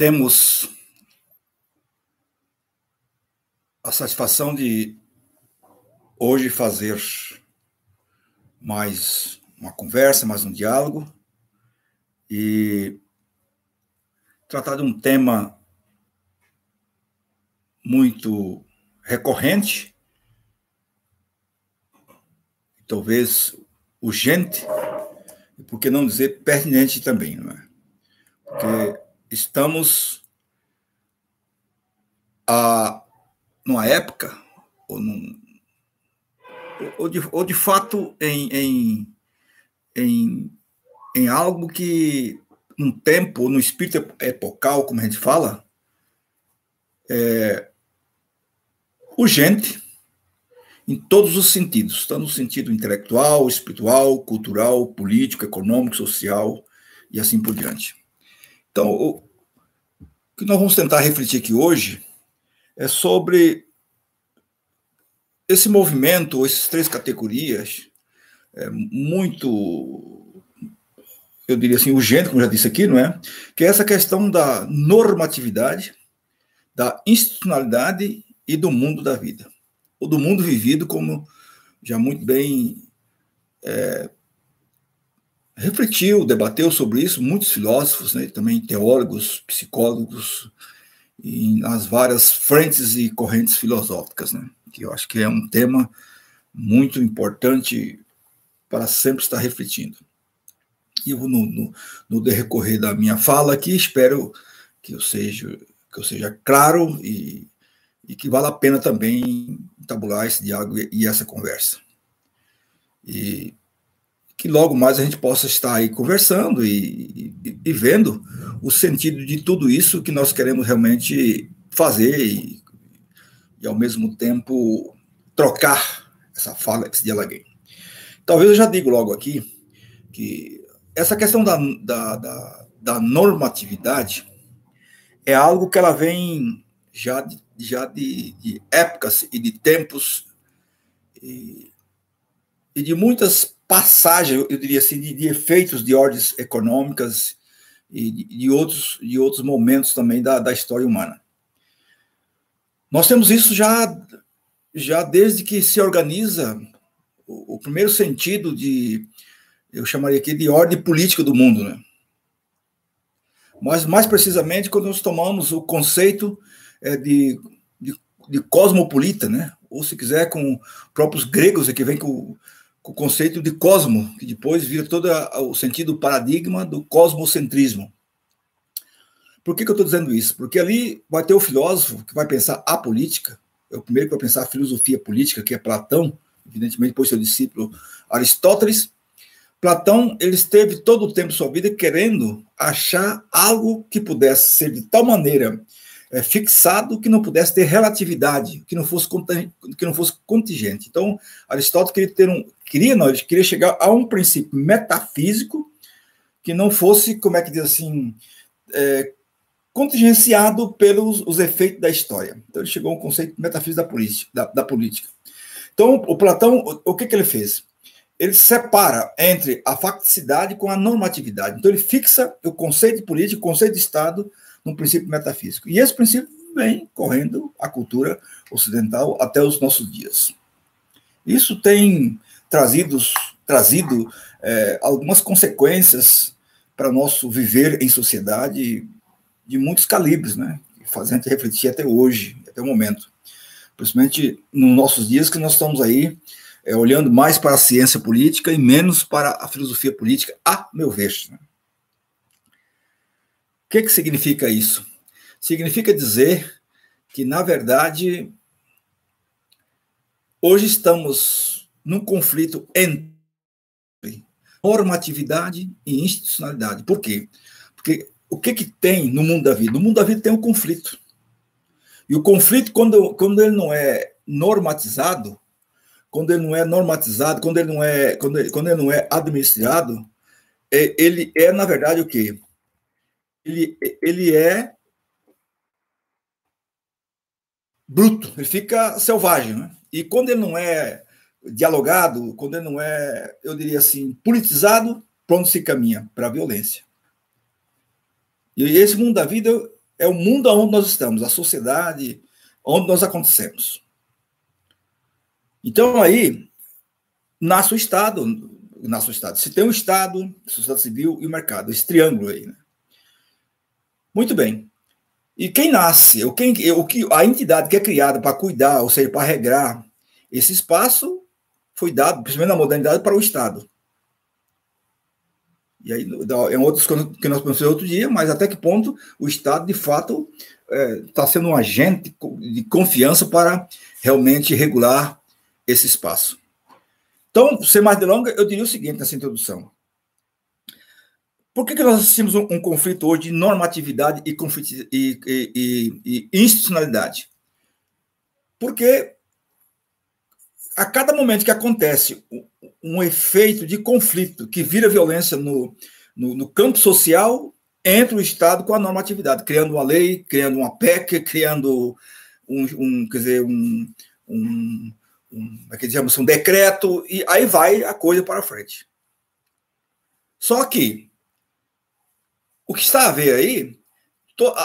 Temos a satisfação de hoje fazer mais uma conversa, mais um diálogo e tratar de um tema muito recorrente, talvez urgente, e por que não dizer pertinente também, não é? Porque estamos numa época, ou de fato em algo que, num tempo, no espírito epocal, como a gente fala, é urgente em todos os sentidos, tanto no sentido intelectual, espiritual, cultural, político, econômico, social e assim por diante. Então, o que nós vamos tentar refletir aqui hoje é sobre esse movimento, essas três categorias, muito, eu diria assim, urgente, como já disse aqui, não é? Que é essa questão da normatividade, da institucionalidade e do mundo da vida. Ou do mundo vivido, como já muito bem refletiu, debateu sobre isso muitos filósofos, né, também teólogos, psicólogos, e nas várias frentes e correntes filosóficas, né, que eu acho que é um tema muito importante para sempre estar refletindo. E eu, no decorrer da minha fala aqui, espero que eu seja claro e que vale a pena também tabular esse diálogo e essa conversa. E que logo mais a gente possa estar aí conversando e vendo o sentido de tudo isso que nós queremos realmente fazer e ao mesmo tempo trocar essa fala, esse diálogo. Talvez eu já digo logo aqui que essa questão da normatividade é algo que ela vem já de épocas e de tempos e de muitas passagens, eu diria assim, de efeitos de ordens econômicas e de outros momentos também da história humana. Nós temos isso já desde que se organiza o primeiro sentido eu chamaria aqui de ordem política do mundo, né? Mas, mais precisamente, quando nós tomamos o conceito de cosmopolita, né? Ou, se quiser, com próprios gregos, que vem com o conceito de cosmo, que depois vira todo o sentido, o paradigma do cosmocentrismo. Por que eu estou dizendo isso? Porque ali vai ter o filósofo que vai pensar a política, é o primeiro que vai pensar a filosofia política, que é Platão, evidentemente depois seu discípulo Aristóteles. Platão, ele esteve todo o tempo de sua vida querendo achar algo que pudesse ser de tal maneira fixado que não pudesse ter relatividade, que não fosse contingente. Então, Aristóteles queria chegar a um princípio metafísico que não fosse, como é que diz assim, contingenciado pelos os efeitos da história. Então, ele chegou a um conceito metafísico da política. Então, o Platão, o que ele fez? Ele separa entre a facticidade com a normatividade. Então, ele fixa o conceito de política, o conceito de Estado, num princípio metafísico. E esse princípio vem correndo a cultura ocidental até os nossos dias. Isso tem trazido algumas consequências para o nosso viver em sociedade de muitos calibres, né? Que fazem a gente refletir até hoje, até o momento. Principalmente nos nossos dias, que nós estamos aí olhando mais para a ciência política e menos para a filosofia política, a meu ver. Né? O que significa isso? Significa dizer que, na verdade, hoje estamos num conflito entre normatividade e institucionalidade. Por quê? Porque o que tem no mundo da vida? No mundo da vida tem um conflito. E o conflito, quando ele não é normatizado, quando ele não é administrado, ele é, na verdade, o quê? Ele é bruto, ele fica selvagem, né? E quando ele não é dialogado, quando ele não é, eu diria assim, politizado, pronto, se caminha para a violência. E esse mundo da vida é o mundo onde nós estamos, a sociedade onde nós acontecemos. Então, aí, nasce o Estado. Se tem o Estado, a sociedade civil e o mercado, esse triângulo aí, né? Muito bem. E quem nasce, a entidade que é criada para cuidar, ou seja, para regrar esse espaço, foi dado, principalmente na modernidade, para o Estado. E aí é um outro que nós podemos fazer outro dia, mas até que ponto o Estado, de fato, está sendo um agente de confiança para realmente regular esse espaço. Então, sem mais delongas, eu diria o seguinte nessa introdução. Por que nós assistimos um conflito hoje de normatividade e institucionalidade? Porque a cada momento que acontece um efeito de conflito que vira violência no campo social, entra o Estado com a normatividade, criando uma lei, criando uma PEC, criando um decreto, e aí vai a coisa para frente. Só que o que está a ver aí,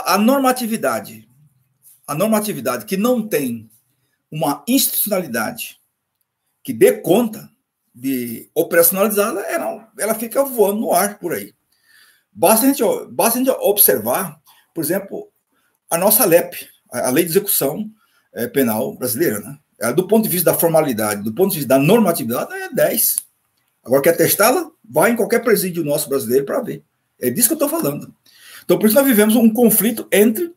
a normatividade que não tem uma institucionalidade que dê conta de operacionalizá-la, ela fica voando no ar por aí. Basta a gente observar, por exemplo, a nossa LEP, a Lei de Execução Penal Brasileira, né? Do ponto de vista da formalidade, do ponto de vista da normatividade, é 10. Agora, quer testá-la? Vai em qualquer presídio nosso brasileiro para ver. É disso que eu estou falando. Então, por isso nós vivemos um conflito entre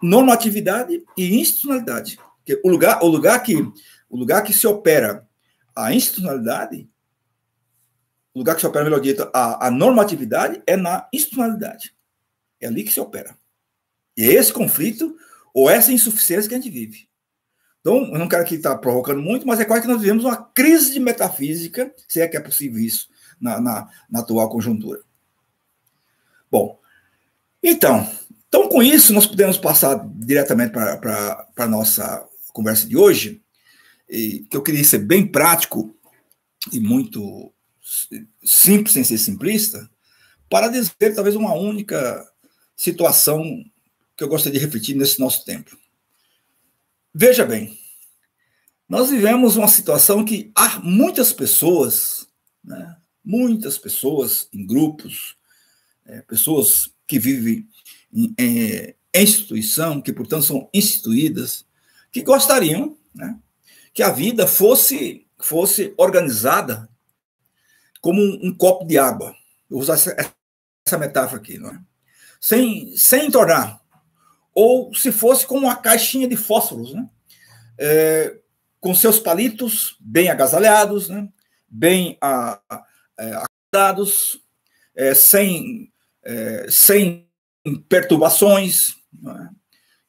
normatividade e institucionalidade. O lugar que se opera a institucionalidade, o lugar que se opera, melhor dito, a normatividade é na institucionalidade. É ali que se opera. E é esse conflito ou essa insuficiência que a gente vive. Então, eu não quero aqui estar provocando muito, mas é quase que nós vivemos uma crise de metafísica, se é que é possível isso na atual conjuntura. Bom, então, com isso, nós podemos passar diretamente para a nossa conversa de hoje, que eu queria ser bem prático e muito simples, sem ser simplista, para dizer talvez uma única situação que eu gostaria de refletir nesse nosso tempo. Veja bem, nós vivemos uma situação que há muitas pessoas, né, muitas pessoas em grupos, pessoas que vivem em instituição, que, portanto, são instituídas, que gostariam, né, que a vida fosse organizada como um copo de água. Eu vou usar essa metáfora aqui, não é? Sem entornar. Ou se fosse como uma caixinha de fósforos, né? Com seus palitos bem agasalhados, né? Bem acordados, sem perturbações, não é?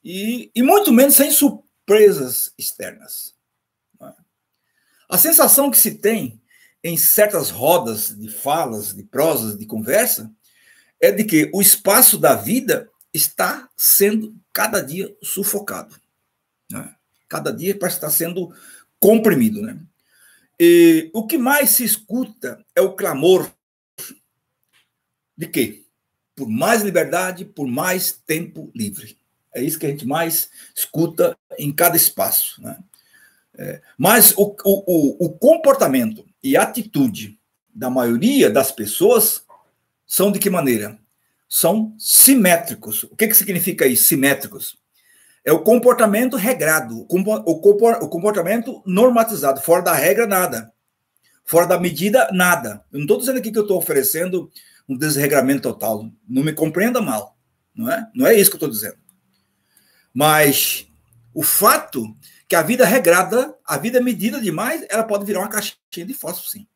E muito menos sem surpresas externas. Não é? A sensação que se tem em certas rodas de falas, de prosas, de conversa, é de que o espaço da vida está sendo cada dia sufocado. Né? Cada dia parece estar sendo comprimido. Né? E o que mais se escuta é o clamor de quê? Por mais liberdade, por mais tempo livre. É isso que a gente mais escuta em cada espaço. Né? Mas o comportamento e atitude da maioria das pessoas são de que maneira? São simétricos. O que significa isso, simétricos? É o comportamento regrado, o comportamento normatizado, fora da regra, nada. Fora da medida, nada. Eu não estou dizendo aqui que eu estou oferecendo um desregramento total. Não me compreenda mal. Não é? Não é isso que eu estou dizendo. Mas o fato que a vida regrada, a vida medida demais, ela pode virar uma caixinha de fósforo, sim.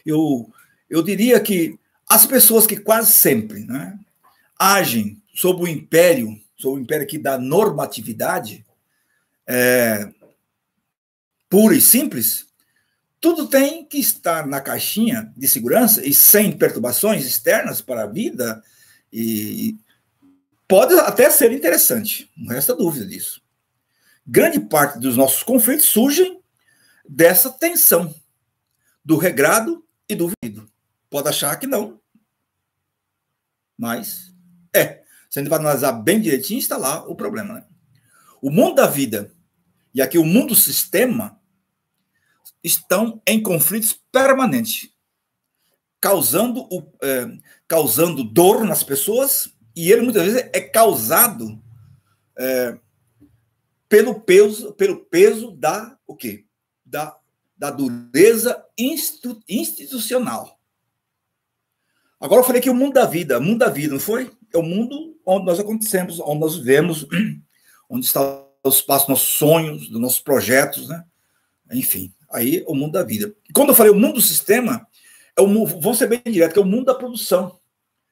Eu diria que as pessoas que quase sempre, né, agem sob o império aqui da normatividade pura e simples, tudo tem que estar na caixinha de segurança e sem perturbações externas para a vida, e pode até ser interessante, não resta dúvida disso. Grande parte dos nossos conflitos surgem dessa tensão, do regrado e do vivido. Pode achar que não, mas Se a gente vai analisar bem direitinho, está lá o problema, né? O mundo da vida e aqui o mundo do sistema estão em conflitos permanentes, causando dor nas pessoas, e ele muitas vezes é causado pelo peso da o quê? Da dureza institucional. Agora eu falei que o mundo da vida, não foi? É o mundo onde nós acontecemos, onde nós vivemos, onde está o espaço dos nossos sonhos, dos nossos projetos, né? Enfim, aí é o mundo da vida. E quando eu falei o mundo do sistema, vamos ser bem direto, que é o mundo da produção,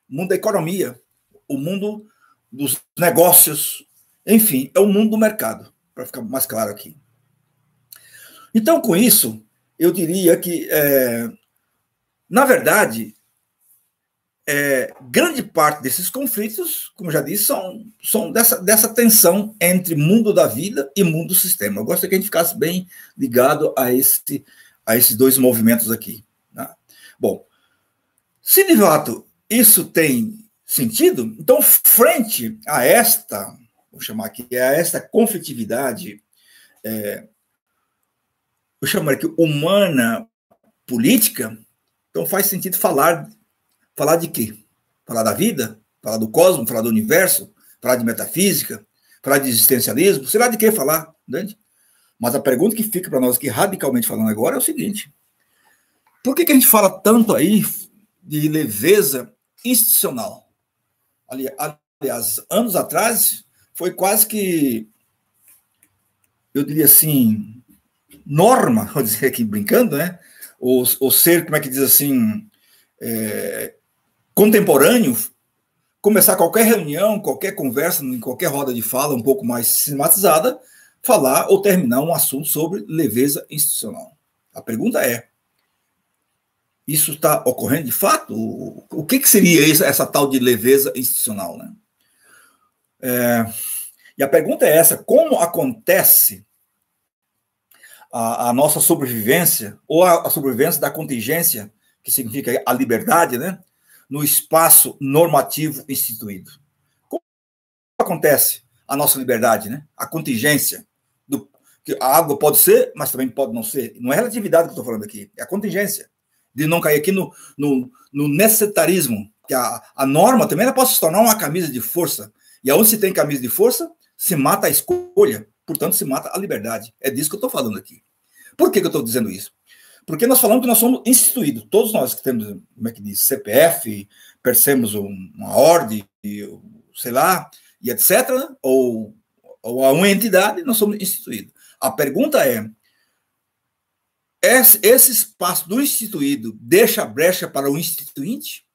o mundo da economia, o mundo dos negócios, enfim, é o mundo do mercado, para ficar mais claro aqui. Então, com isso, eu diria que, na verdade, grande parte desses conflitos, como já disse, são dessa tensão entre mundo da vida e mundo do sistema. Eu gostaria que a gente ficasse bem ligado a esses dois movimentos aqui. Tá? Bom, se de fato isso tem sentido, então, frente a esta, vou chamar aqui, a esta conflitividade, eu chamaria aqui humana política, então faz sentido falar de quê? Falar da vida? Falar do cosmos? Falar do universo? Falar de metafísica? Falar de existencialismo? Sei lá de que falar, entende? Mas a pergunta que fica para nós aqui, radicalmente falando agora, é o seguinte: por que a gente fala tanto aí de leveza institucional? Aliás, anos atrás, foi quase que, eu diria assim, norma, vou dizer aqui brincando, né? Ou ser, como é que diz assim, contemporâneo, começar qualquer reunião, qualquer conversa, em qualquer roda de fala um pouco mais sistematizada, falar ou terminar um assunto sobre leveza institucional. A pergunta é: isso está ocorrendo de fato? O que seria essa tal de leveza institucional, né? E a pergunta é essa: como acontece a nossa sobrevivência, ou a sobrevivência da contingência, que significa a liberdade, né? No espaço normativo instituído. Como acontece a nossa liberdade, né? A contingência. Que a água pode ser, mas também pode não ser. Não é relatividade que eu estou falando aqui, é a contingência. De não cair aqui no necessitarismo, que a norma também ela pode se tornar uma camisa de força. E aonde se tem camisa de força, se mata a escolha, portanto, se mata a liberdade. É disso que eu estou falando aqui. Por que eu estou dizendo isso? Porque nós falamos que nós somos instituídos, todos nós que temos, como é que diz, CPF, percebemos uma ordem, sei lá, e etc., ou uma entidade, nós somos instituídos. A pergunta é: esse espaço do instituído deixa brecha para o instituinte?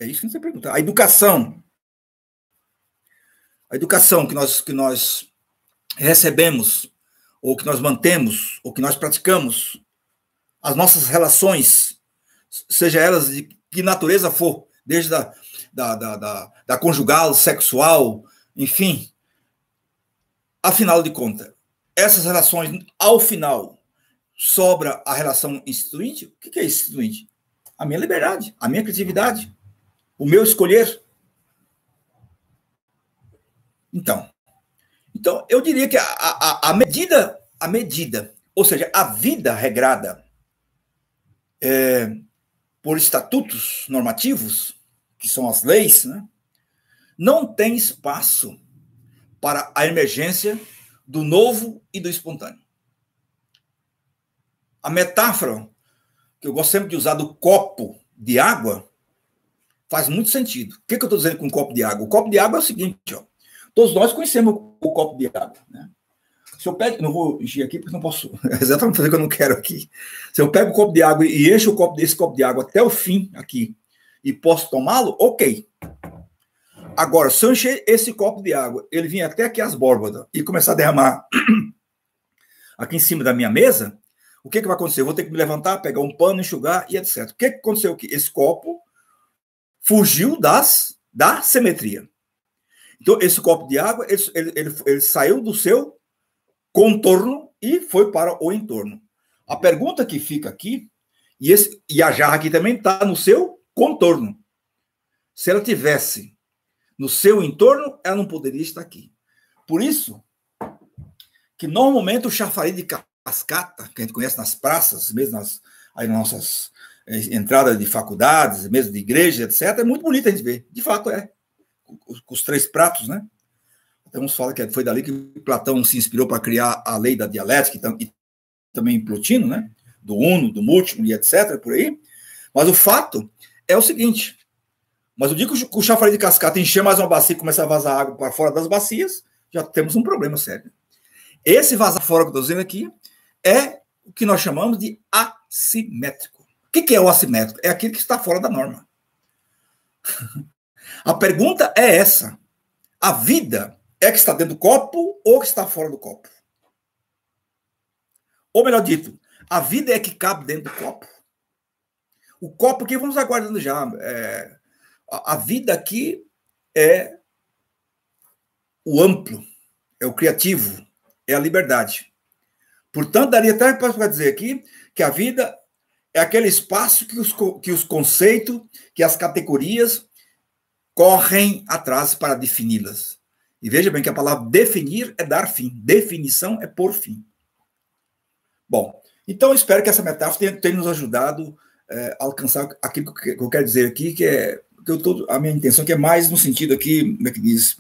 É isso que você pergunta. A educação que nós recebemos, ou que nós mantemos, ou que nós praticamos, as nossas relações, seja elas de que natureza for, desde da conjugal, sexual, enfim, afinal de contas, essas relações, ao final, sobra a relação instituinte? O que é instituinte? A minha liberdade, a minha criatividade, o meu escolher. Então, eu diria que a medida, ou seja, a vida regrada por estatutos normativos, que são as leis, né, não tem espaço para a emergência do novo e do espontâneo. A metáfora que eu gosto sempre de usar do copo de água faz muito sentido. O que eu estou dizendo com o copo de água? O copo de água é o seguinte, ó. Todos nós conhecemos o copo de água, né? Se eu pego, não vou encher aqui porque não posso, exatamente fazer o que eu não quero aqui. Se eu pego o copo de água e encho esse copo de água até o fim aqui e posso tomá-lo, ok. Agora, se eu encher esse copo de água, ele vir até aqui as bordas e começar a derramar aqui em cima da minha mesa, o que vai acontecer? Eu vou ter que me levantar, pegar um pano, enxugar e etc. O que aconteceu aqui? Esse copo fugiu da simetria. Então, esse copo de água, ele saiu do seu contorno e foi para o entorno. A pergunta que fica aqui, e a jarra aqui também está no seu contorno. Se ela tivesse no seu entorno, ela não poderia estar aqui. Por isso que normalmente o chafariz de cascata, que a gente conhece nas praças, mesmo aí nas nossas entradas de faculdades, mesmo de igreja, etc., é muito bonito a gente ver. De fato, é. Com os três pratos, né? Até uns falam que foi dali que Platão se inspirou para criar a lei da dialética e também Plotino, né? Do uno, do múltiplo e etc., por aí. Mas o fato é o seguinte, mas o dia que o chafariz de cascata encher mais uma bacia e começar a vazar água para fora das bacias, já temos um problema sério. Esse vazar fora que eu estou dizendo aqui é o que nós chamamos de assimétrico. O que é o assimétrico? É aquilo que está fora da norma. A pergunta é essa. A vida é que está dentro do copo ou que está fora do copo? Ou melhor dito, a vida é que cabe dentro do copo. O copo aqui, vamos aguardando já. A vida aqui é o amplo, é o criativo, é a liberdade. Portanto, daria até para dizer aqui que a vida é aquele espaço que os conceitos, que as categorias correm atrás para defini-las. E veja bem que a palavra definir é dar fim, definição é pôr fim. Bom, então eu espero que essa metáfora tenha nos ajudado a alcançar aquilo que eu quero dizer aqui, a minha intenção que é mais no sentido aqui, como é que diz,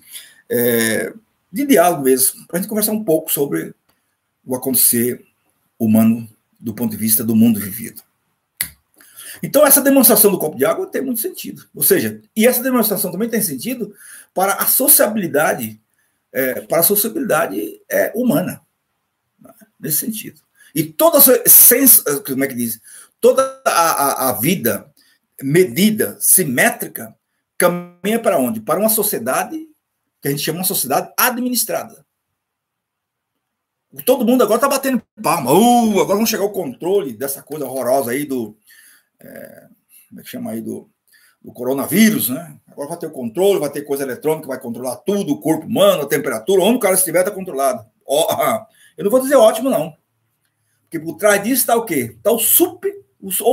de diálogo mesmo, para a gente conversar um pouco sobre o acontecer humano do ponto de vista do mundo vivido. Então, essa demonstração do copo de água tem muito sentido. Ou seja, e essa demonstração também tem sentido para a sociabilidade, humana, né? Nesse sentido. E toda a como é que diz? Toda a vida medida, simétrica, caminha para onde? Para uma sociedade que a gente chama de sociedade administrada. Todo mundo agora está batendo palma. Agora vamos chegar ao controle dessa coisa horrorosa aí do... como é que chama aí? Do coronavírus, né? Agora vai ter o controle, vai ter coisa eletrônica, vai controlar tudo, o corpo humano, a temperatura, onde o cara estiver está controlado. Eu não vou dizer ótimo, não. Porque por trás disso está o quê? Está o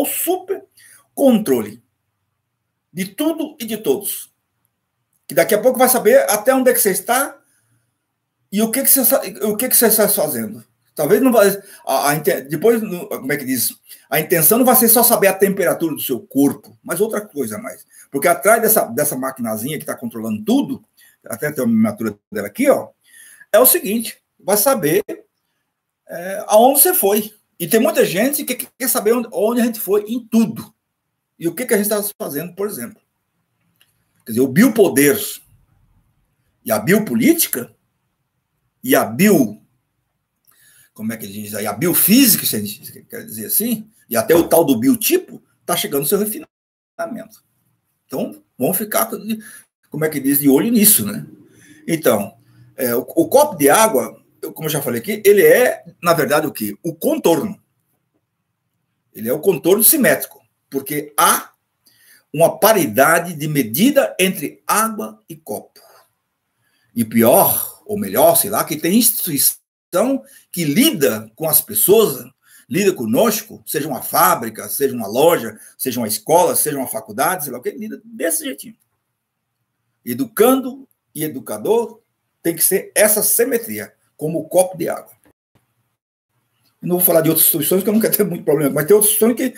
super controle de tudo e de todos. Que daqui a pouco vai saber até onde é que você está e o que você está fazendo. Talvez não vai... depois, como é que diz? A intenção não vai ser só saber a temperatura do seu corpo, mas outra coisa mais. Porque atrás dessa maquinazinha que está controlando tudo, até tem uma miniatura dela aqui, ó, é o seguinte, vai saber aonde você foi. E tem muita gente que quer saber onde a gente foi em tudo. E o que a gente está fazendo, por exemplo. Quer dizer, o biopoder e a biopolítica e a como é que diz aí? A biofísica, se a gente quer dizer assim, e até o tal do biotipo, está chegando no seu refinamento. Então, vamos ficar, como é que diz, de olho nisso, né? Então, o copo de água, como eu já falei aqui, ele é, na verdade, o quê? O contorno. Ele é o contorno simétrico, porque há uma paridade de medida entre água e copo. E pior, ou melhor, sei lá, que tem instituição que lida com as pessoas, lida conosco, seja uma fábrica, seja uma loja, seja uma escola, seja uma faculdade, sei lá o que, lida desse jeitinho. Educando e educador tem que ser essa simetria, como o copo de água. Eu não vou falar de outras instituições, que eu não quero ter muito problema, mas tem outras instituições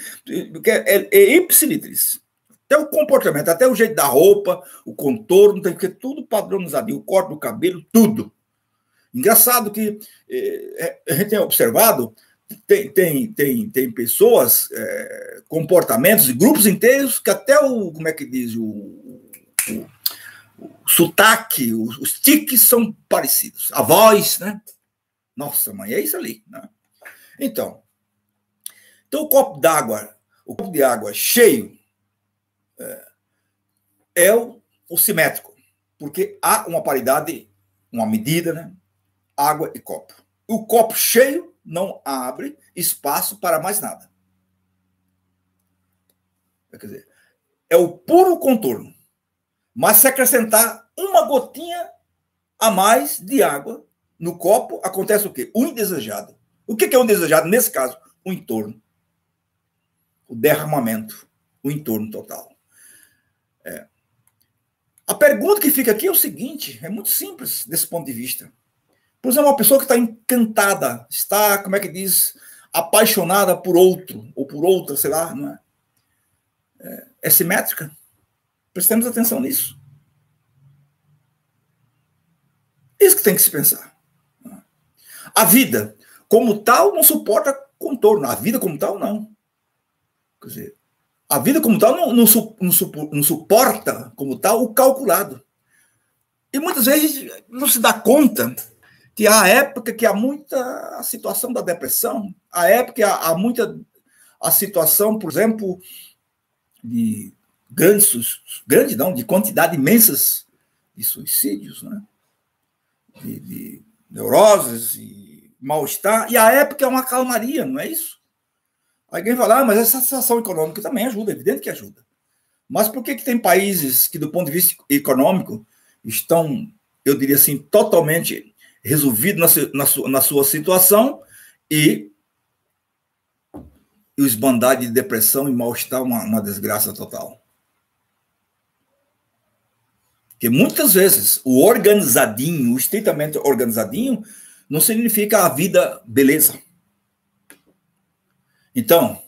que é ipsilitris. Até o comportamento, até o jeito da roupa, o contorno, tem que ser tudo padronizado, o corte do cabelo, tudo. Engraçado que a gente tem observado, tem pessoas, comportamentos e grupos inteiros que até como é que diz, o sotaque, os tiques são parecidos. A voz, né? Nossa, mãe, é isso ali, né? Então o copo de água cheio é o simétrico, porque há uma paridade, uma medida, né? Água e copo. O copo cheio não abre espaço para mais nada. Quer dizer, é o puro contorno. Mas se acrescentar uma gotinha a mais de água no copo, acontece o quê? O indesejado. O que é o indesejado? Nesse caso, o entorno. O derramamento. O entorno total. A pergunta que fica aqui é o seguinte, é muito simples desse ponto de vista. Por exemplo, uma pessoa que está encantada, está, como é que diz, apaixonada por outro, ou por outra, sei lá, não é? É simétrica? Prestemos atenção nisso. Isso que tem que se pensar. A vida, como tal, não suporta contorno. A vida, como tal, não. Quer dizer, a vida, como tal, não suporta, como tal, o calculado. E muitas vezes não se dá conta que há época que há muita a situação da depressão, há época que há muita a situação, por exemplo, de de quantidade imensas de suicídios, né? de neuroses e mal-estar, e a época é uma calmaria, não é isso? Alguém fala, mas essa situação econômica também ajuda, é evidente que ajuda. Mas por que tem países que, do ponto de vista econômico, estão, eu diria assim, totalmente resolvidos na sua situação e o esbandar de depressão e mal-estar uma desgraça total? Porque muitas vezes o organizadinho, o estritamente organizadinho, não significa a vida beleza. Então,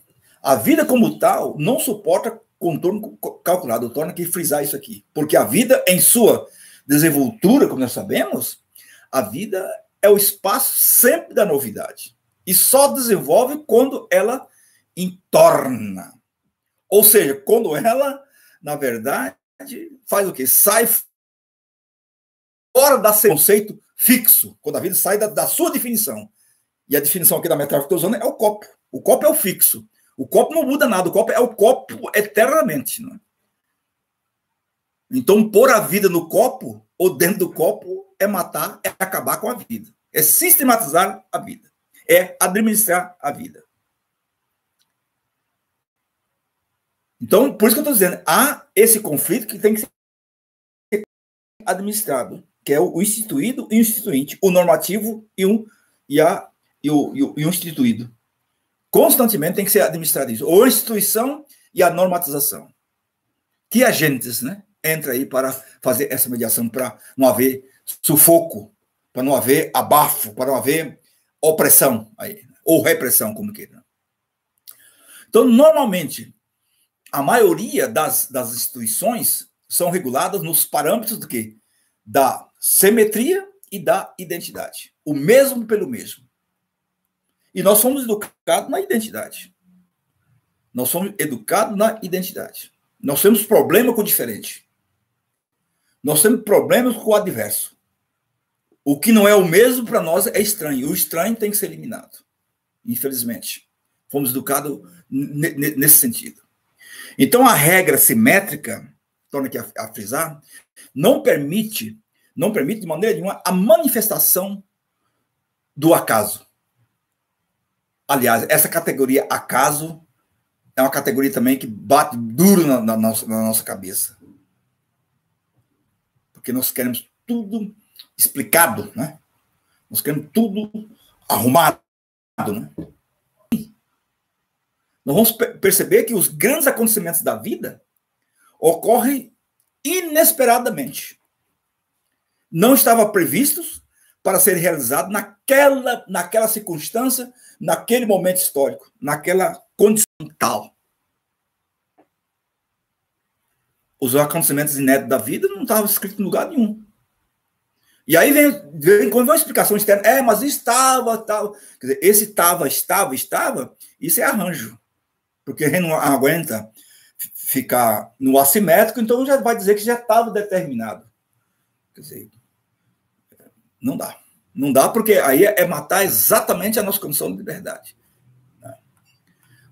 a vida como tal não suporta contorno calculado. Eu torno aqui frisar isso aqui. Porque a vida, em sua desenvoltura, como nós sabemos, a vida é o espaço sempre da novidade. E só desenvolve quando ela entorna. Ou seja, quando ela, na verdade, faz o quê? Sai fora do conceito fixo, quando a vida sai da sua definição. E a definição aqui da metáfora que eu estou usando é o copo. O copo é o fixo. O copo não muda nada, o copo é o copo eternamente. Não é? Então, pôr a vida no copo, ou dentro do copo, é matar, é acabar com a vida. É sistematizar a vida. É administrar a vida. Então, por isso que eu estou dizendo, há esse conflito que tem que ser administrado, que é o instituído e o instituinte, o normativo e o instituído. Constantemente tem que ser administrado isso. Ou a instituição e a normatização. Que agentes, né, entra aí para fazer essa mediação, para não haver sufoco, para não haver abafo, para não haver opressão, aí, ou repressão, como queira. Então, normalmente, a maioria das instituições são reguladas nos parâmetros do quê? Da simetria e da identidade. O mesmo pelo mesmo. E nós somos educados na identidade. Nós somos educados na identidade. Nós temos problema com o diferente. Nós temos problemas com o adverso. O que não é o mesmo para nós é estranho. O estranho tem que ser eliminado. Infelizmente. Fomos educados nesse sentido. Então, a regra simétrica, torna aqui a frisar, não permite de maneira nenhuma a manifestação do acaso. Aliás, essa categoria acaso é uma categoria também que bate duro na nossa cabeça. Porque nós queremos tudo explicado, né? Nós queremos tudo arrumado, né? Nós vamos perceber que os grandes acontecimentos da vida ocorrem inesperadamente. Não estavam previstos para serem realizados naquela circunstância, naquele momento histórico, naquela condição tal. Os acontecimentos inéditos da vida não estavam escritos em lugar nenhum. E aí quando vem uma explicação externa, mas estava, tal. Quer dizer, esse estava, isso é arranjo. Porque a gente não aguenta ficar no assimétrico, então já vai dizer que já estava determinado. Quer dizer, não dá. Não dá, porque aí é matar exatamente a nossa condição de liberdade.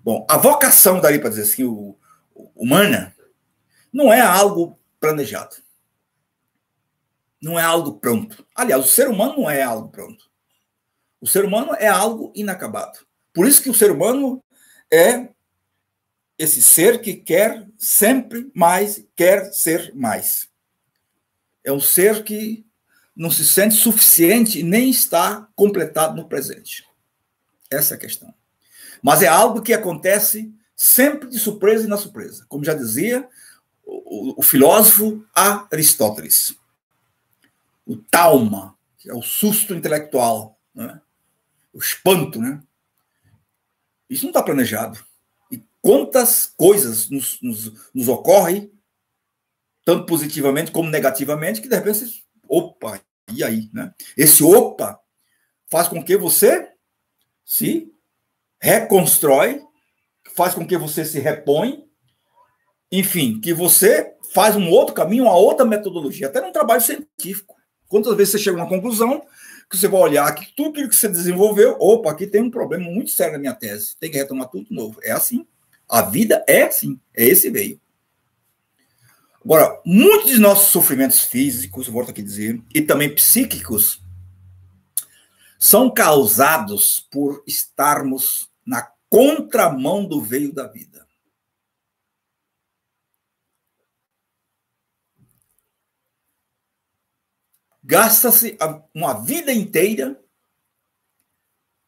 Bom, a vocação, daí para dizer assim, humana, não é algo planejado. Não é algo pronto. Aliás, o ser humano não é algo pronto. O ser humano é algo inacabado. Por isso que o ser humano é esse ser que quer sempre mais, quer ser mais. É um ser que não se sente suficiente e nem está completado no presente. Essa é a questão. Mas é algo que acontece sempre de surpresa e na surpresa. Como já dizia o filósofo Aristóteles. O tauma, que é o susto intelectual, né? O espanto, né? Isso não está planejado. E quantas coisas nos ocorrem, tanto positivamente como negativamente, que de repente, opa, e aí? Né? Esse opa faz com que você se reconstrói, faz com que você se repõe, enfim, que você faz um outro caminho, uma outra metodologia, até num trabalho científico. Quantas vezes você chega a uma conclusão que você vai olhar que tudo aquilo que você desenvolveu, opa, aqui tem um problema muito sério na minha tese, tem que retomar tudo de novo. É assim. A vida é assim, é esse meio. Agora, muitos de nossos sofrimentos físicos, volto aqui a dizer, e também psíquicos, são causados por estarmos na contramão do veio da vida. Gasta-se uma vida inteira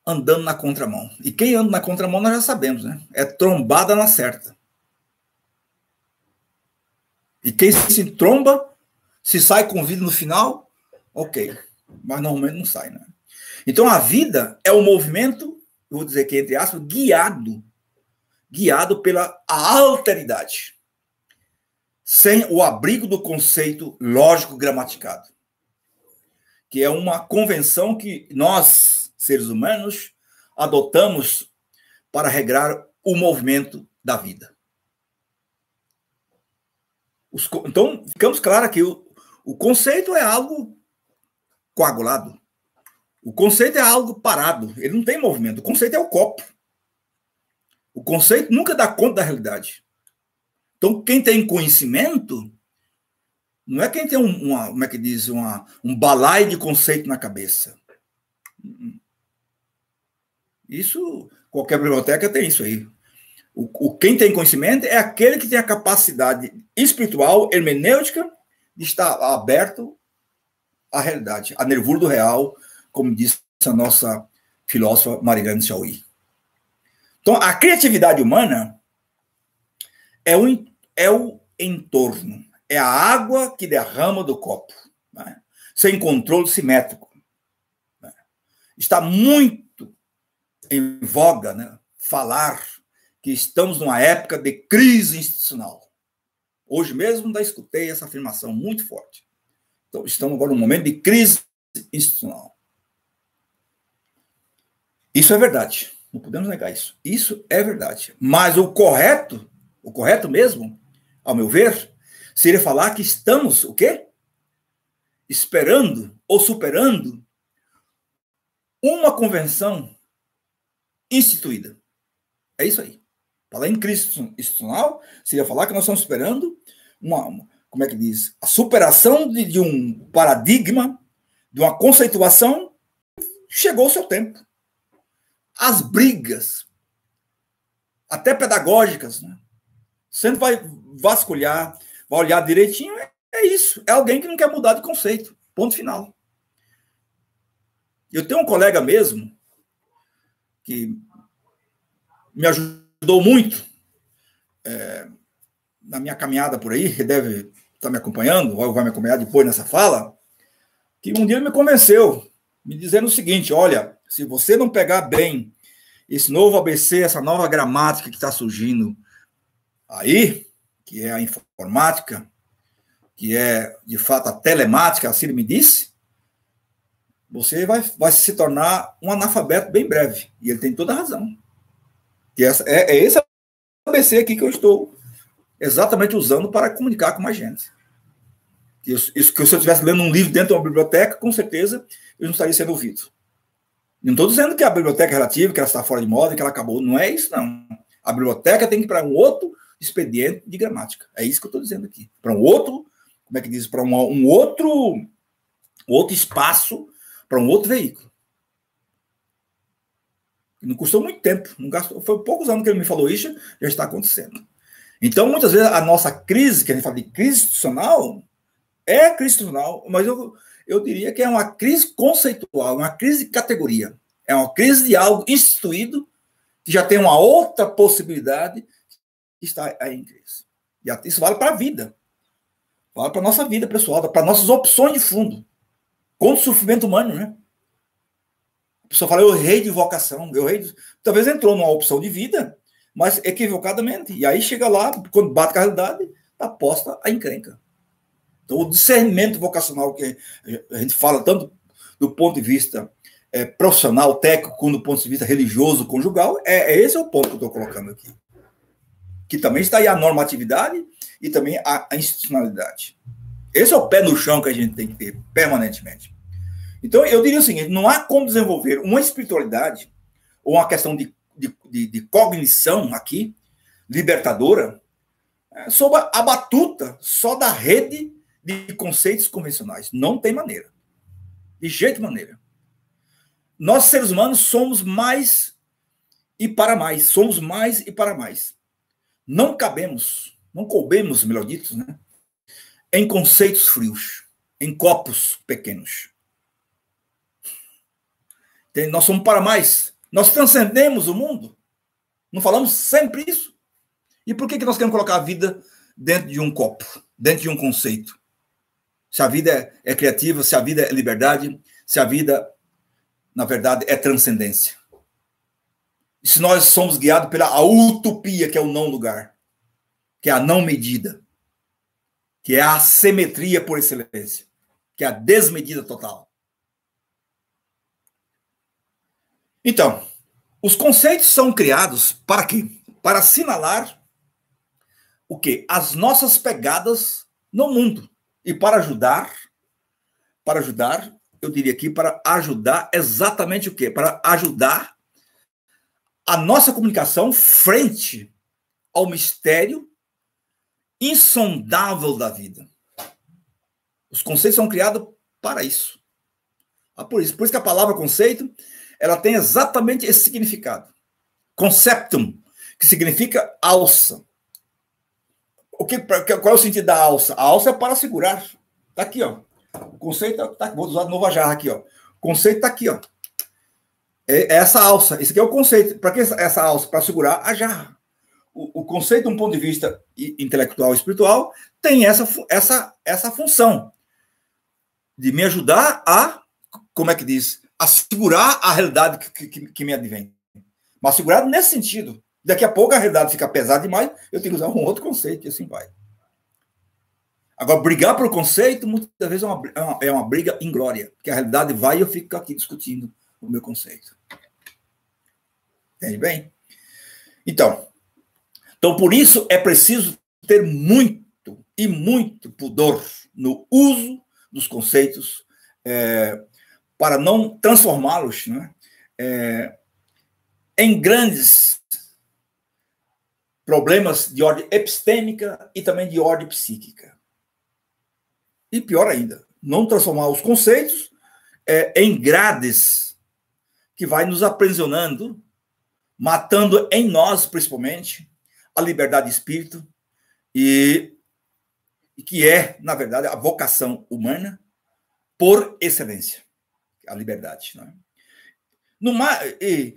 andando na contramão. E quem anda na contramão nós já sabemos, né? É trombada na certa. E quem se tromba, se sai com vida no final, ok. Mas normalmente não sai, né? Então a vida é um movimento, eu vou dizer aqui entre aspas, guiado pela alteridade, sem o abrigo do conceito lógico-gramaticado, que é uma convenção que nós, seres humanos, adotamos para regrar o movimento da vida. Então, ficamos claros que o conceito é algo coagulado. O conceito é algo parado. Ele não tem movimento. O conceito é o copo. O conceito nunca dá conta da realidade. Então, quem tem conhecimento não é quem tem como é que diz, um balaio de conceito na cabeça. Isso, qualquer biblioteca tem isso aí. Quem tem conhecimento é aquele que tem a capacidade espiritual, hermenêutica, de estar aberto à realidade, à nervura do real, como disse a nossa filósofa Marigrande Chauí. Então, a criatividade humana é o entorno, é a água que derrama do copo, né? Sem controle simétrico. Né? Está muito em voga, né, falar que estamos numa época de crise institucional. Hoje mesmo ainda escutei essa afirmação muito forte. Então, estamos agora num momento de crise institucional. Isso é verdade. Não podemos negar isso. Isso é verdade. Mas o correto mesmo, ao meu ver, seria falar que estamos, o quê? Esperando ou superando uma convenção instituída. É isso aí. Falar em crise institucional seria falar que nós estamos esperando como é que diz? A superação de um paradigma, de uma conceituação, chegou o seu tempo. As brigas, até pedagógicas, né? Você vai vasculhar, vai olhar direitinho, é isso. É alguém que não quer mudar de conceito. Ponto final. Eu tenho um colega mesmo que me ajudou muito na minha caminhada por aí, que deve estar me acompanhando, ou vai me acompanhar depois nessa fala, que um dia ele me convenceu, me dizendo o seguinte: olha, se você não pegar bem esse novo ABC, essa nova gramática que está surgindo aí, que é a informática, que é, de fato, a telemática, assim ele me disse, você vai se tornar um analfabeto bem breve. E ele tem toda a razão. Que é esse ABC aqui que eu estou exatamente usando para comunicar com mais gente. Isso que se eu estivesse lendo um livro dentro de uma biblioteca, com certeza eu não estaria sendo ouvido. Não estou dizendo que a biblioteca é relativa, que ela está fora de moda, que ela acabou. Não é isso, não. A biblioteca tem que ir para um outro expediente de gramática. É isso que eu estou dizendo aqui. Para um outro, como é que diz? Para um outro espaço, para um outro veículo. Não custou muito tempo. Não gastou, foi poucos anos que ele me falou isso, já está acontecendo. Então, muitas vezes, a nossa crise, que a gente fala de crise institucional, é crise institucional, mas eu diria que é uma crise conceitual, uma crise de categoria. É uma crise de algo instituído que já tem uma outra possibilidade que está aí em crise. E isso vale para a vida. Vale para a nossa vida pessoal, para nossas opções de fundo. Contra o sofrimento humano, né? A pessoa fala, eu errei de vocação, eu errei de... Talvez entrou numa opção de vida, mas equivocadamente. E aí chega lá, quando bate com a realidade, está posta a encrenca. Então, o discernimento vocacional que a gente fala, tanto do ponto de vista profissional, técnico, como do ponto de vista religioso, conjugal, esse é o ponto que eu estou colocando aqui. Que também está aí a normatividade e também a institucionalidade. Esse é o pé no chão que a gente tem que ter permanentemente. Então, eu diria o seguinte, não há como desenvolver uma espiritualidade ou uma questão de cognição aqui, libertadora, sob a batuta só da rede de conceitos convencionais. Não tem maneira. De jeito e maneira. Nós, seres humanos, somos mais e para mais. Somos mais e para mais. Não coubemos, melhor dito, né, em conceitos frios, em copos pequenos. Nós somos para mais. Nós transcendemos o mundo. Não falamos sempre isso? E por que nós queremos colocar a vida dentro de um copo, dentro de um conceito? Se a vida é criativa, se a vida é liberdade, se a vida, na verdade, é transcendência. E se nós somos guiados pela utopia, que é o não lugar, que é a não medida, que é a assimetria por excelência, que é a desmedida total. Então, os conceitos são criados para quê? Para assinalar o quê? As nossas pegadas no mundo. E para ajudar, eu diria aqui, para ajudar exatamente o quê? Para ajudar a nossa comunicação frente ao mistério insondável da vida. Os conceitos são criados para isso. Por isso que a palavra conceito, ela tem exatamente esse significado. Conceptum, que significa alça. Qual é o sentido da alça? A alça é para segurar. Está aqui, ó. O conceito está aqui. Vou usar de novo a jarra aqui, ó. O conceito está aqui, ó. É essa alça. Esse aqui é o conceito. Para que essa alça? Para segurar a jarra. O conceito, de um ponto de vista intelectual e espiritual, tem essa função de me ajudar a, como é que diz? A segurar a realidade que me advém. Mas segurado nesse sentido. Daqui a pouco a realidade fica pesada demais, eu tenho que usar um outro conceito e assim vai. Agora, brigar por conceito, muitas vezes é uma briga inglória, porque a realidade vai e eu fico aqui discutindo o meu conceito. Entende bem? Então, por isso é preciso ter muito e muito pudor no uso dos conceitos para não transformá-los, né, em grandes problemas de ordem epistêmica e também de ordem psíquica. E pior ainda, não transformar os conceitos em grades que vai nos aprisionando, matando em nós, principalmente, a liberdade de espírito e que é, na verdade, a vocação humana por excelência, a liberdade. Né?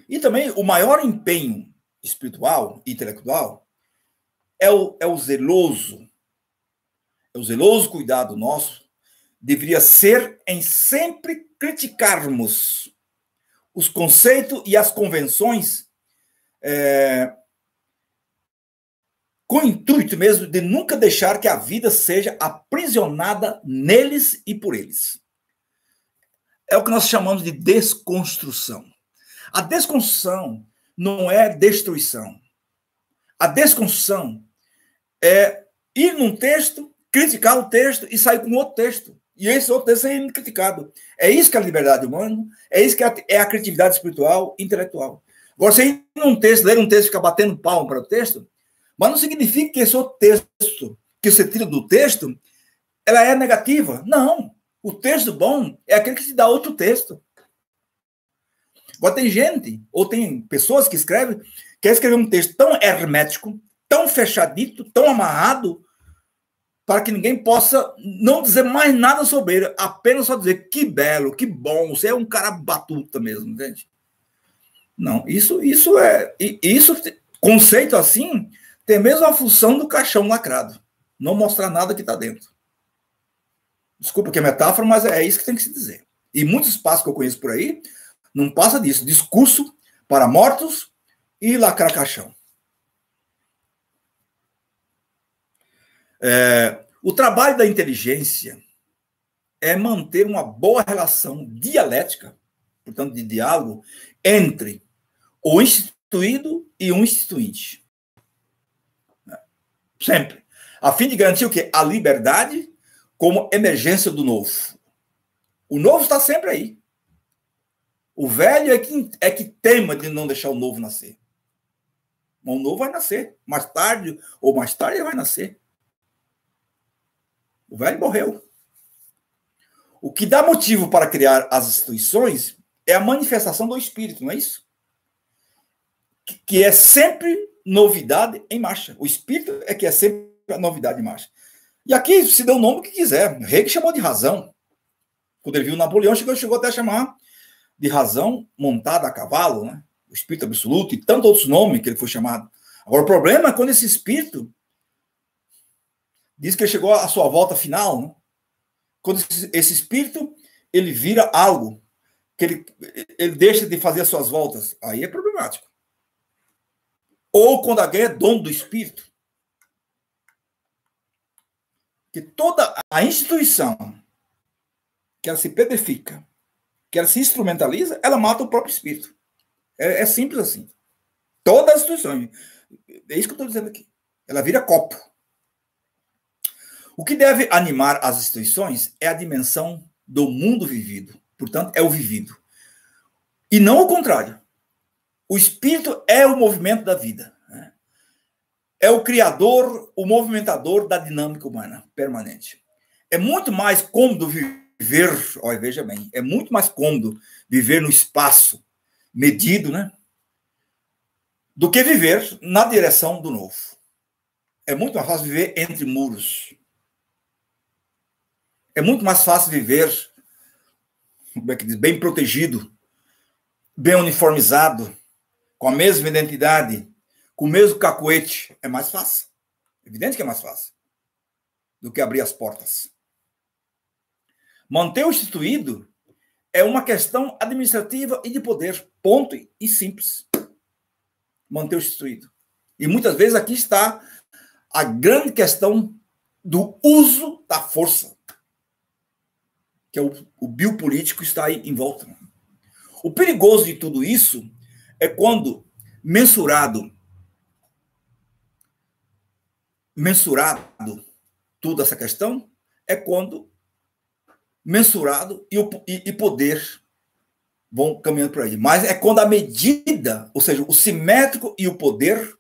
E também o maior empenho espiritual e intelectual é o zeloso cuidado nosso, deveria ser em sempre criticarmos os conceitos e as convenções com o intuito mesmo de nunca deixar que a vida seja aprisionada neles e por eles. É o que nós chamamos de desconstrução. A desconstrução não é destruição. A desconstrução é ir num texto, criticar o texto e sair com outro texto. E esse outro texto é criticado. É isso que é a liberdade humana, é isso que é a criatividade espiritual e intelectual. Agora, você ir num texto, ler um texto e ficar batendo palma para o texto, mas não significa que esse outro texto, que você tira do texto, ela é negativa. Não. O texto bom é aquele que te dá outro texto. Agora, tem gente, ou tem pessoas que quer escrever um texto tão hermético, tão fechadito, tão amarrado, para que ninguém possa não dizer mais nada sobre ele, apenas só dizer que belo, que bom, você é um cara batuta mesmo, entende? Não, conceito assim, tem a mesma função do caixão lacrado. Não mostrar nada que está dentro. Desculpa que é metáfora, mas é isso que tem que se dizer. E muitos espaços que eu conheço por aí, não passa disso. Discurso para mortos e lacrar caixão. O trabalho da inteligência é manter uma boa relação dialética, portanto, de diálogo, entre o instituído e o instituinte. Sempre. A fim de garantir o quê? A liberdade como emergência do novo. O novo está sempre aí. O velho é que tema de não deixar o novo nascer. Mas o novo vai nascer. Mais tarde ou mais tarde ele vai nascer. O velho morreu. O que dá motivo para criar as instituições é a manifestação do espírito, não é isso? Que é sempre novidade em marcha. O espírito é que é sempre a novidade em marcha. E aqui se deu o nome que quiser. O rei que chamou de razão. Quando ele viu Napoleão, chegou até a chamar de razão montada a cavalo, né? O espírito absoluto e tantos outros nomes que ele foi chamado. Agora, o problema é quando esse espírito diz que ele chegou à sua volta final, né? Quando esse espírito ele vira algo, que ele deixa de fazer as suas voltas, aí é problemático. Ou quando alguém é dono do espírito. Que toda a instituição que ela se pedrifica, que ela se instrumentaliza, ela mata o próprio espírito. É simples assim. Todas as instituições. É isso que eu estou dizendo aqui. Ela vira copo. O que deve animar as instituições é a dimensão do mundo vivido. Portanto, é o vivido. E não o contrário. O espírito é o movimento da vida. É o criador, o movimentador da dinâmica humana permanente. É muito mais cômodo viver, olha, veja bem, é muito mais cômodo viver no espaço medido, né? Do que viver na direção do novo. É muito mais fácil viver entre muros. É muito mais fácil viver, como é que diz, bem protegido, bem uniformizado, com a mesma identidade, com o mesmo cacuete. É mais fácil. Evidente que é mais fácil do que abrir as portas. Manter o instituído é uma questão administrativa e de poder. Ponto e simples. Manter o instituído. E muitas vezes aqui está a grande questão do uso da força. Que é o biopolítico está aí em volta. O perigoso de tudo isso é quando mensurado toda essa questão, é quando mensurado e poder vão caminhando por aí. Mas é quando a medida, ou seja, o simétrico e o poder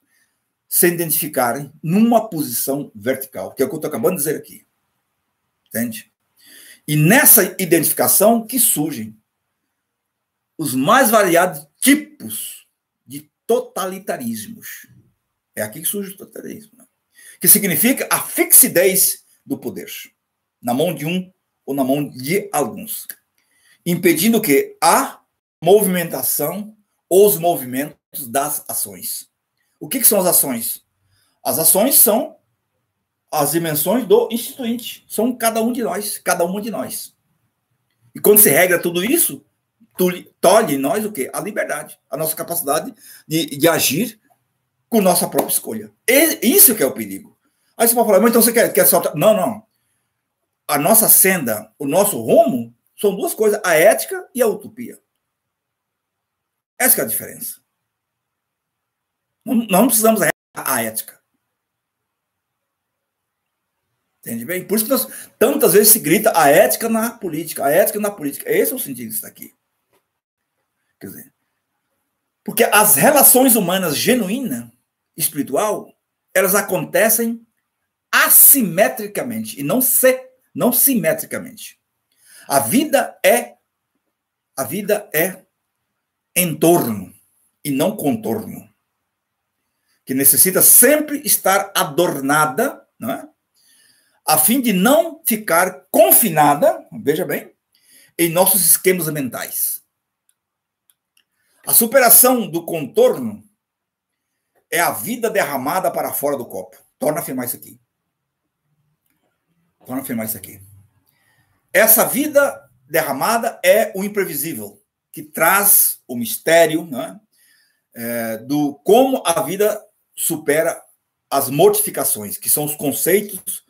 se identificarem numa posição vertical, que é o que eu estou acabando de dizer aqui. Entende? E nessa identificação que surgem os mais variados tipos de totalitarismos. É aqui que surge o totalitarismo. Né? Que significa a fixidez do poder. Na mão de um ou na mão de alguns. Impedindo que a movimentação ou os movimentos das ações. O que são as ações? As ações são as dimensões do instituinte. São cada um de nós, cada uma de nós. E quando se regra tudo isso, tolhe em nós o quê? A liberdade, a nossa capacidade de agir com nossa própria escolha. Isso que é o perigo. Aí você pode falar, mas então você quer soltar? Não, não. A nossa senda, o nosso rumo, são duas coisas, a ética e a utopia. Essa é a diferença. Não precisamos a ética. Entende bem? Por isso que tantas vezes se grita a ética na política, a ética na política. Esse é o sentido disso daqui. Quer dizer, porque as relações humanas genuínas, espiritual, elas acontecem assimetricamente e não simetricamente. A vida é entorno e não contorno, que necessita sempre estar adornada, não é? A fim de não ficar confinada, veja bem, em nossos esquemas mentais. A superação do contorno é a vida derramada para fora do copo. Torna a afirmar isso aqui. Torna a afirmar isso aqui. Essa vida derramada é o imprevisível, que traz o mistério, né, do como a vida supera as mortificações, que são os conceitos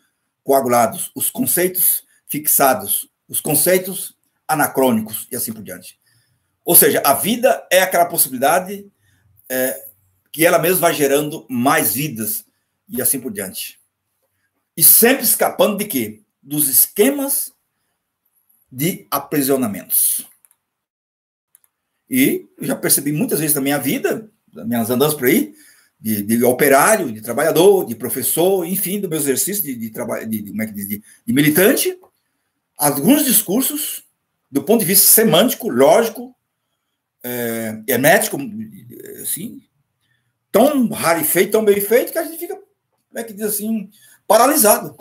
coagulados, os conceitos fixados, os conceitos anacrônicos e assim por diante. Ou seja, a vida é aquela possibilidade que ela mesma vai gerando mais vidas e assim por diante. E sempre escapando de quê? Dos esquemas de aprisionamentos. E eu já percebi muitas vezes na minha vida, nas minhas andanças por aí, de operário, de trabalhador, de professor, enfim, do meu exercício de militante, alguns discursos, do ponto de vista semântico, lógico, hermético, assim, tão rarefeito, tão bem feito, que a gente fica, como é que diz assim, paralisado.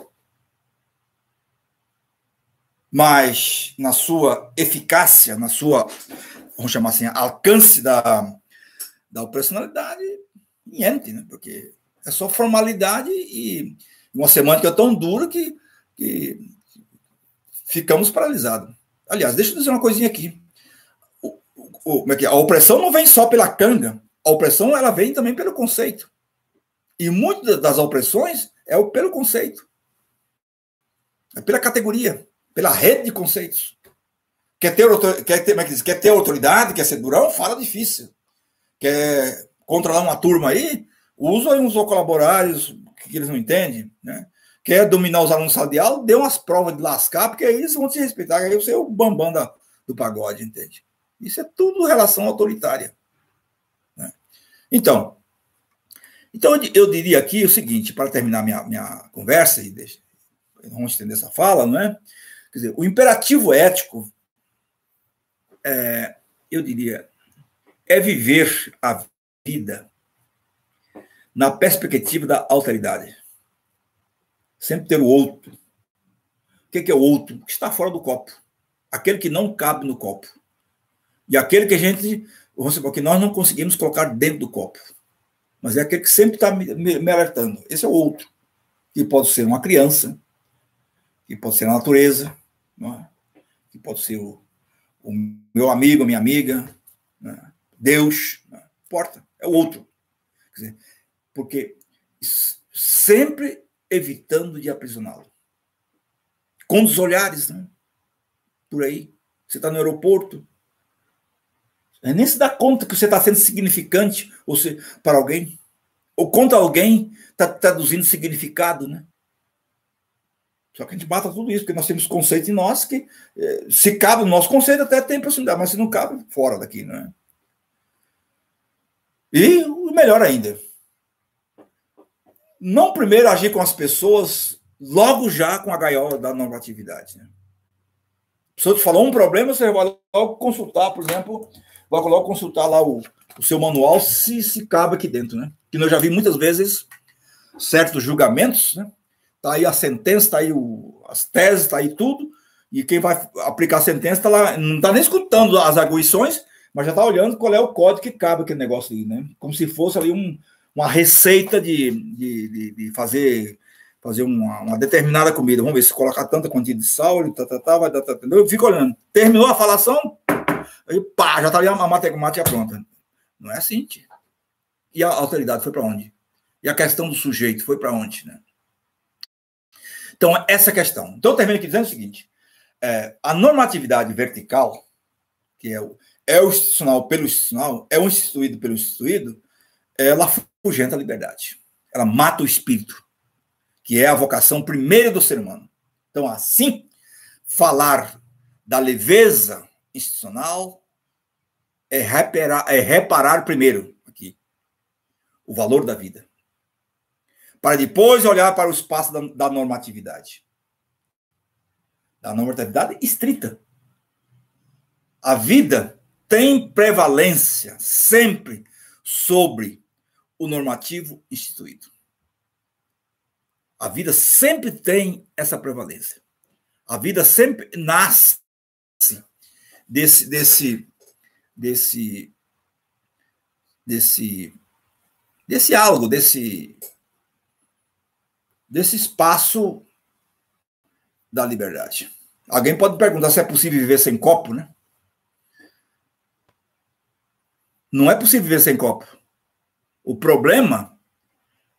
Mas na sua eficácia, na sua, vamos chamar assim, alcance da operacionalidade, niente, né? Porque é só formalidade e uma semântica tão dura que ficamos paralisados. Aliás, deixa eu dizer uma coisinha aqui. Como é que é? A opressão não vem só pela canga, a opressão ela vem também pelo conceito. E muitas das opressões é pelo conceito. É pela categoria, pela rede de conceitos. Quer ter autoridade, quer ser durão, fala difícil. Quer controlar uma turma aí, usa uns vocabulares que eles não entendem, né? Quer dominar os alunos de sala de aula, dê umas provas de lascar, porque aí eles vão te respeitar, aí você é o bambam do pagode, entende? Isso é tudo relação autoritária. Né? Então, eu diria aqui o seguinte, para terminar minha conversa, e vamos estender essa fala, não é? Quer dizer, o imperativo ético, eu diria, é viver a vida na perspectiva da alteridade. Sempre ter o outro. O que é o outro? Que está fora do copo. Aquele que não cabe no copo. E aquele que que nós não conseguimos colocar dentro do copo. Mas é aquele que sempre está me alertando. Esse é o outro. Que pode ser uma criança, que pode ser a natureza, não é? Que pode ser o meu amigo, a minha amiga, né? Deus, não importa, é o outro. Quer dizer, porque sempre evitando de aprisioná-lo. Com os olhares, né? Por aí. Você está no aeroporto, nem se dá conta que você está sendo significante para alguém. Ou contra alguém, está traduzindo significado, né? Só que a gente mata tudo isso, porque nós temos conceitos em nós que, se cabe no nosso conceito, até tem proximidade, mas se não cabe, fora daqui, né? E o melhor ainda, não primeiro agir com as pessoas, logo já com a gaiola da normatividade. Né? A pessoa te falou um problema, você vai logo consultar, por exemplo, vai logo consultar lá o seu manual, se cabe aqui dentro, né? Que eu já vi muitas vezes certos julgamentos, né? Tá aí a sentença, tá aí as teses, tá aí tudo, e quem vai aplicar a sentença tá lá, não tá nem escutando as arguições, mas já tá olhando qual é o código que cabe aquele negócio aí, né? Como se fosse ali uma receita de fazer uma determinada comida. Vamos ver se colocar tanta quantidade de sal, vai dar, entendeu? Eu fico olhando. Terminou a falação, aí pá, já tá ali a matemática pronta. Não é assim, tia. E a alteridade foi para onde? E a questão do sujeito foi para onde, né? Então, essa questão. Então, eu termino aqui dizendo o seguinte: a normatividade vertical, que é o institucional pelo institucional, é o instituído pelo instituído, ela afugenta a liberdade. Ela mata o espírito, que é a vocação primeira do ser humano. Então, assim, falar da leveza institucional é reparar primeiro aqui o valor da vida, para depois olhar para o espaço da normatividade. Da normatividade estrita. A vida tem prevalência sempre sobre o normativo instituído. A vida sempre tem essa prevalência. A vida sempre nasce desse desse algo, desse espaço da liberdade. Alguém pode perguntar se é possível viver sem copo, né? Não é possível viver sem copo. O problema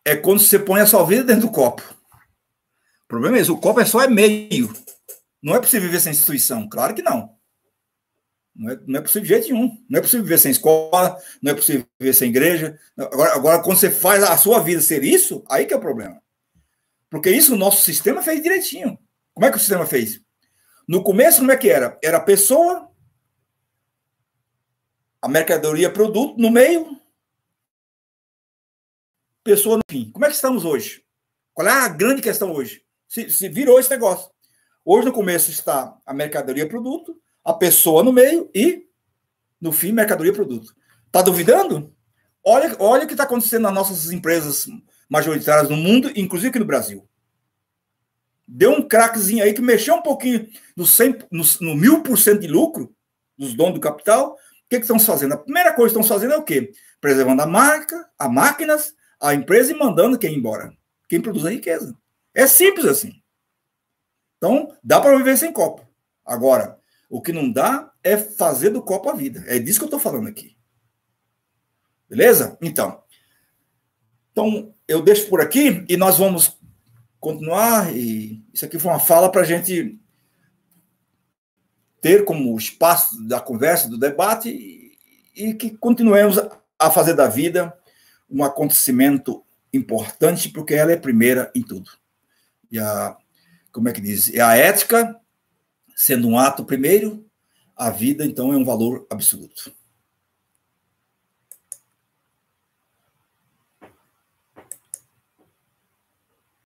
é quando você põe a sua vida dentro do copo. O problema é esse, o copo é meio. Não é possível viver sem instituição, claro que não. Não é possível de jeito nenhum. Não é possível viver sem escola, não é possível viver sem igreja. Agora, quando você faz a sua vida ser isso, aí que é o problema. Porque isso o nosso sistema fez direitinho. Como é que o sistema fez? No começo, como é que era? Era a pessoa, a mercadoria, produto, no meio, pessoa no fim. Como é que estamos hoje? Qual é a grande questão hoje? Se virou esse negócio. Hoje, no começo, está a mercadoria, produto, a pessoa no meio e, no fim, mercadoria, produto. Está duvidando? Olha o que está acontecendo nas nossas empresas majoritárias no mundo, inclusive aqui no Brasil. Deu um craquezinho aí que mexeu um pouquinho no 1000% de lucro dos donos do capital. O que estão fazendo? A primeira coisa que estão fazendo é o quê? Preservando a marca, as máquinas, a empresa e mandando quem ir embora. Quem produz a riqueza. É simples assim. Então, dá para viver sem copo. Agora, o que não dá é fazer do copo a vida. É disso que eu estou falando aqui. Beleza? Então, eu deixo por aqui e nós vamos continuar. E isso aqui foi uma fala para a gente ter como espaço da conversa, do debate, e que continuemos a fazer da vida um acontecimento importante, porque ela é primeira em tudo. E como é que diz? É a ética, sendo um ato primeiro, a vida, então, é um valor absoluto.